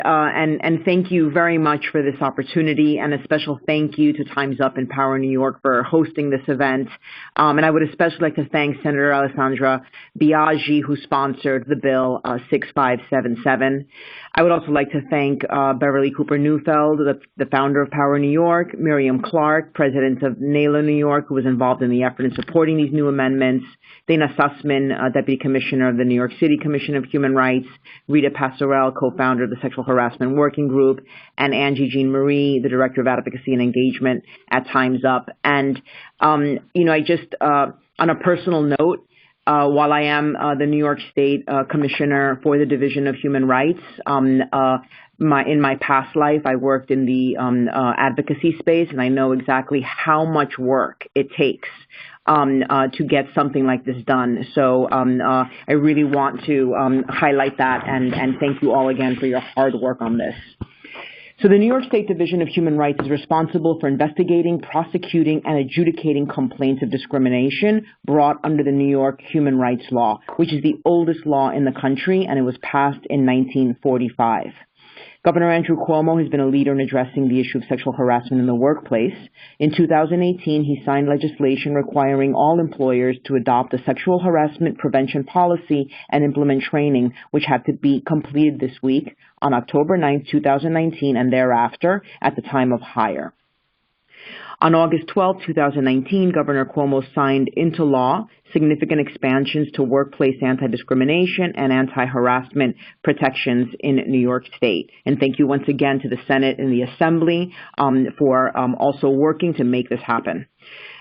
And thank you very much for this opportunity, and a special thank you to Time's Up and PowHerNY York for hosting this event. And I would especially like to thank Senator Alessandra Biaggi, who sponsored the bill 6577. I would also like to thank Beverly Cooper Neufeld, the founder of PowHerNY York, Miriam Clark, president of NALA New York, who was involved in the effort in supporting these new amendments, Dana Sussman, Deputy Commissioner of the New York City Commission of Human Rights, Rita Passerell, co-founder of the Sexual Harassment Working Group, and Angie Jean Marie, the Director of Advocacy and Engagement at Time's Up. And, I just, on a personal note, while I am the New York State Commissioner for the Division of Human Rights, in my past life, I worked in the advocacy space, and I know exactly how much work it takes to get something like this done. So I really want to highlight that and thank you all again for your hard work on this. So the New York State Division of Human Rights is responsible for investigating, prosecuting, and adjudicating complaints of discrimination brought under the New York Human Rights Law, which is the oldest law in the country, and it was passed in 1945. Governor Andrew Cuomo has been a leader in addressing the issue of sexual harassment in the workplace. In 2018, he signed legislation requiring all employers to adopt a sexual harassment prevention policy and implement training, which had to be completed this week on October 9, 2019, and thereafter at the time of hire. On August 12, 2019, Governor Cuomo signed into law significant expansions to workplace anti-discrimination and anti-harassment protections in New York State. And thank you once again to the Senate and the Assembly for also working to make this happen.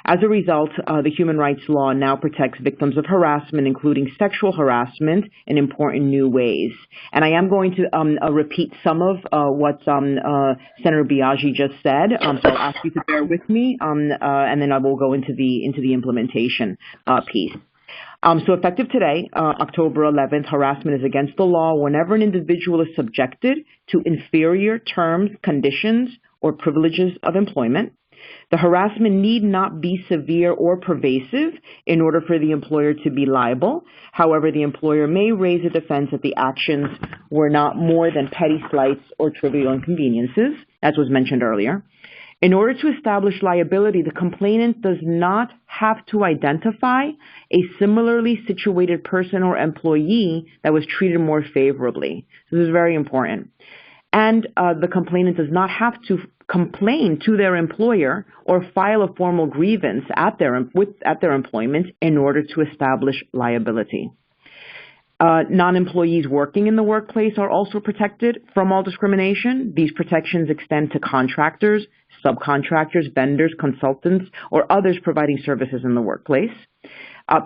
As a result, the human rights law now protects victims of harassment, including sexual harassment, in important new ways. And I am going to repeat some of what Senator Biaggi just said. So I'll ask you to bear with me, and then I will go into the implementation piece. So effective today, October 11th, harassment is against the law whenever an individual is subjected to inferior terms, conditions, or privileges of employment. The harassment need not be severe or pervasive in order for the employer to be liable. However, the employer may raise a defense that the actions were not more than petty slights or trivial inconveniences, as was mentioned earlier. In order to establish liability, the complainant does not have to identify a similarly situated person or employee that was treated more favorably. So this is very important. And the complainant does not have to complain to their employer or file a formal grievance at their employment in order to establish liability. Non-employees working in the workplace are also protected from all discrimination. These protections extend to contractors, subcontractors, vendors, consultants, or others providing services in the workplace.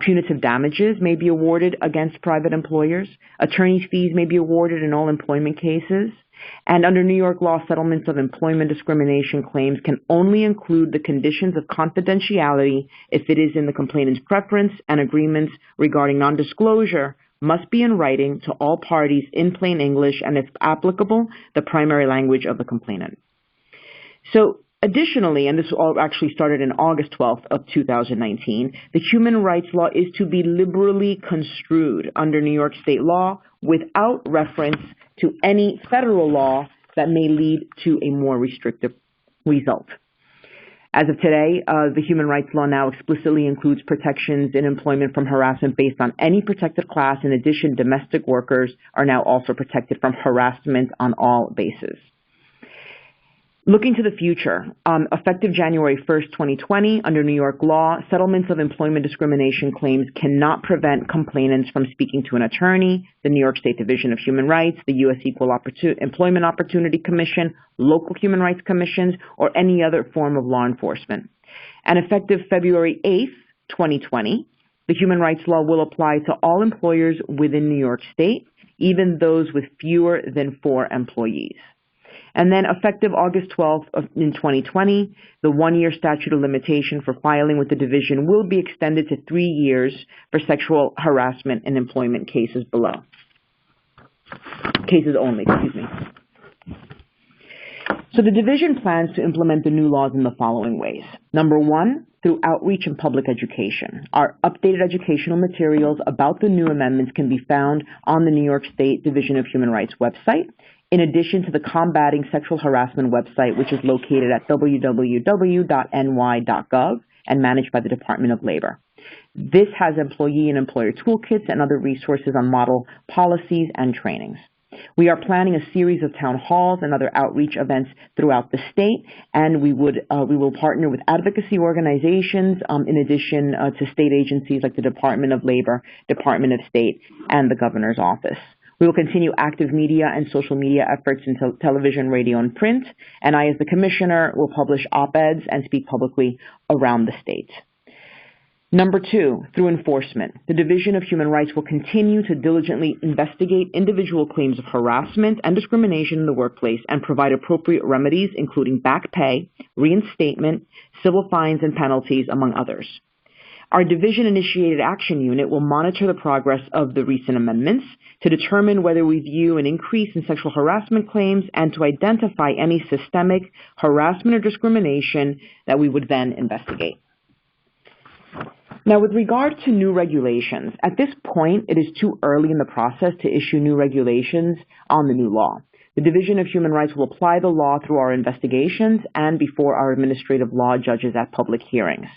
Punitive damages may be awarded against private employers. Attorney's fees may be awarded in all employment cases. And under New York law, settlements of employment discrimination claims can only include the conditions of confidentiality if it is in the complainant's preference, and agreements regarding non-disclosure must be in writing to all parties in plain English and, if applicable, the primary language of the complainant. So additionally, and this all actually started in August 12th of 2019, the human rights law is to be liberally construed under New York state law without reference to any federal law that may lead to a more restrictive result. As of today, the human rights law now explicitly includes protections in employment from harassment based on any protected class. In addition, domestic workers are now also protected from harassment on all bases. Looking to the future, effective January 1st, 2020, under New York law, settlements of employment discrimination claims cannot prevent complainants from speaking to an attorney, the New York State Division of Human Rights, the U.S. Equal Employment Opportunity Commission, local human rights commissions, or any other form of law enforcement. And effective February 8th, 2020, the human rights law will apply to all employers within New York State, even those with fewer than 4 employees. And then effective August 12th in 2020, the 1-year statute of limitation for filing with the division will be extended to 3 years for sexual harassment and employment cases only. So the division plans to implement the new laws in the following ways. Number 1, through outreach and public education. Our updated educational materials about the new amendments can be found on the New York State Division of Human Rights website. in addition to the Combating Sexual Harassment website, which is located at www.ny.gov and managed by the Department of Labor. This has employee and employer toolkits and other resources on model policies and trainings. We are planning a series of town halls and other outreach events throughout the state, and we will partner with advocacy organizations in addition to state agencies like the Department of Labor, Department of State, and the Governor's Office. We will continue active media and social media efforts in television, radio, and print, and I, as the Commissioner, will publish op-eds and speak publicly around the state. Number 2, through enforcement, the Division of Human Rights will continue to diligently investigate individual claims of harassment and discrimination in the workplace and provide appropriate remedies, including back pay, reinstatement, civil fines, and penalties, among others. Our division-initiated action unit will monitor the progress of the recent amendments to determine whether we view an increase in sexual harassment claims and to identify any systemic harassment or discrimination that we would then investigate. Now, with regard to new regulations, at this point, it is too early in the process to issue new regulations on the new law. The Division of Human Rights will apply the law through our investigations and before our administrative law judges at public hearings.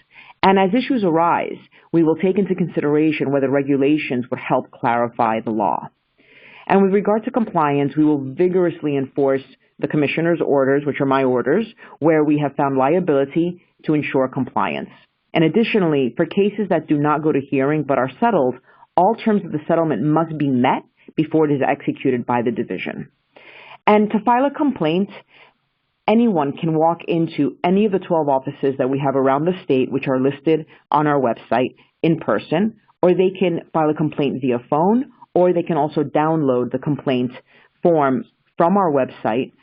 And as issues arise, we will take into consideration whether regulations would help clarify the law. And with regard to compliance, we will vigorously enforce the Commissioner's orders, which are my orders, where we have found liability to ensure compliance. And additionally, for cases that do not go to hearing but are settled, all terms of the settlement must be met before it is executed by the division. And to file a complaint, anyone can walk into any of the 12 offices that we have around the state, which are listed on our website, in person, or they can file a complaint via phone, or they can also download the complaint form from our website,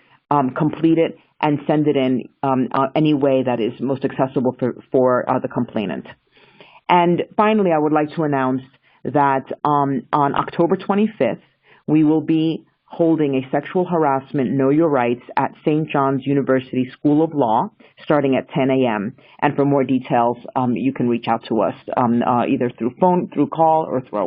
complete it, and send it in any way that is most accessible for the complainant. And finally, I would like to announce that on October 25th, we will be holding a sexual harassment Know Your Rights at St. John's University School of Law, starting at 10 a.m. And for more details, you can reach out to us either through phone, through call, or through our